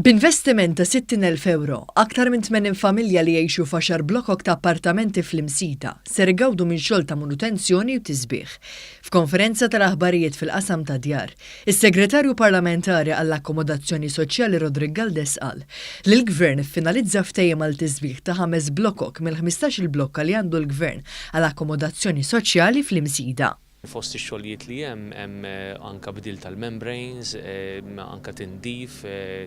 B'investiment ta' 60,000 euro, aktar minn 80 familja li jgħixu f'għaxar blokok ta' appartamenti fl-Imsida ser igawdu minn xogħol ta' manutenzjoni u tisbieħ. F'konferenza tal-aħbarijiet fil-qasam ta' Djar, is-segretarju parlamentari għall-akkomodazzjoni soċjali Galdes qal li l-Gvern finalizza ftehim għal tisbieħ ta' 5 blokok mill-15 il-blokka li għandu l-Gvern għall-akkomodazzjoni soċjali fl-Imsida. Fost ix-xogħlijiet li hemm anke bidil tal-membranes, anke tindif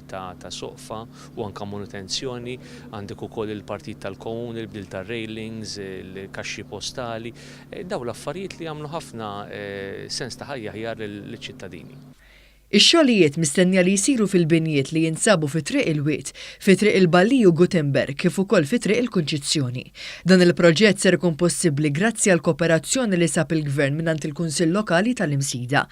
ta' soqfa u anke manutenzjoni, għandek ukoll il-partit tal-komun, il-bdil tar-railings, il-kaxxi postali, dawn l-affarijiet li jagħmlu ħafna sens ta' ħajja ħjar lill-ċittadini. Ix-xogħlijiet mistennija li jsiru fil-binjiet li jinsabu fi triq il-Wied, fi triq il-Balliju Gutenberg kif ukoll fi triq il-Kunċizzjoni. Dan il-proġett ser ikun possibbli grazzi għal kooperazzjoni li sab il-Gvern mingħand il-Kunsill Lokali tal-Imsida.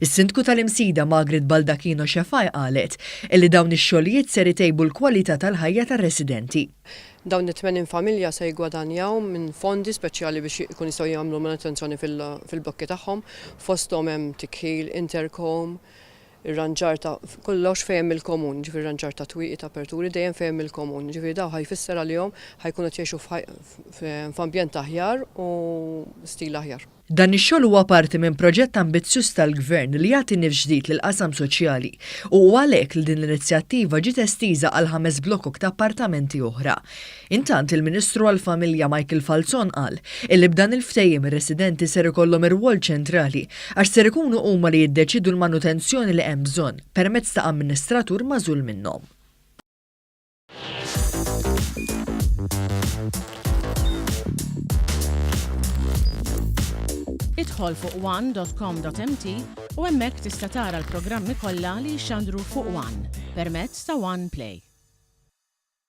Is-Sindku tal-Imsida Margaret Baldacchino Xafaj qalet li dawn ix-xogħlijiet ser itejbu l-kwalità tal-ħajja tar-residenti. Dawn it-80 familja se jgwadanjaw minn fondi speċjali biex ikun jistgħu jagħmlu manutenzjoni fil-blokki tagħhom, fosthom hemm tikħil, intercom, ir-ranġar ta' kollox fejn il-komun, ġifieri ranġar ta' twieqi ta' aperturi dejjem fejn il-komun. Ġifieri daw ħajfisser għalihom ħajkunu qed jgħixu f'ambjent aħjar u stil aħjar. Dan ix-xogħol huwa parti minn proġett ambizzjuż tal-Gvern li jagħti nif ġdid lill-qasam soċjali u għalhekk li din l-inizjattiva ġiet estiża għal 5 blokkok ta' appartamenti oħra. Intant il-Ministru għall-Familja Michael Falzon qal li b'dan il-ftehim ir-residenti ser ikollhom ir-rwol ċentrali għax ser ikunu huma li jiddeċidu l-manutenzjoni li hemm bżonn permezz ta' amministratur magħżul minnhom. Idħol fuq one.com.mt u hemmhekk tista' tara l-programmi kollha li jxandru fuq One permezz ta' One Play.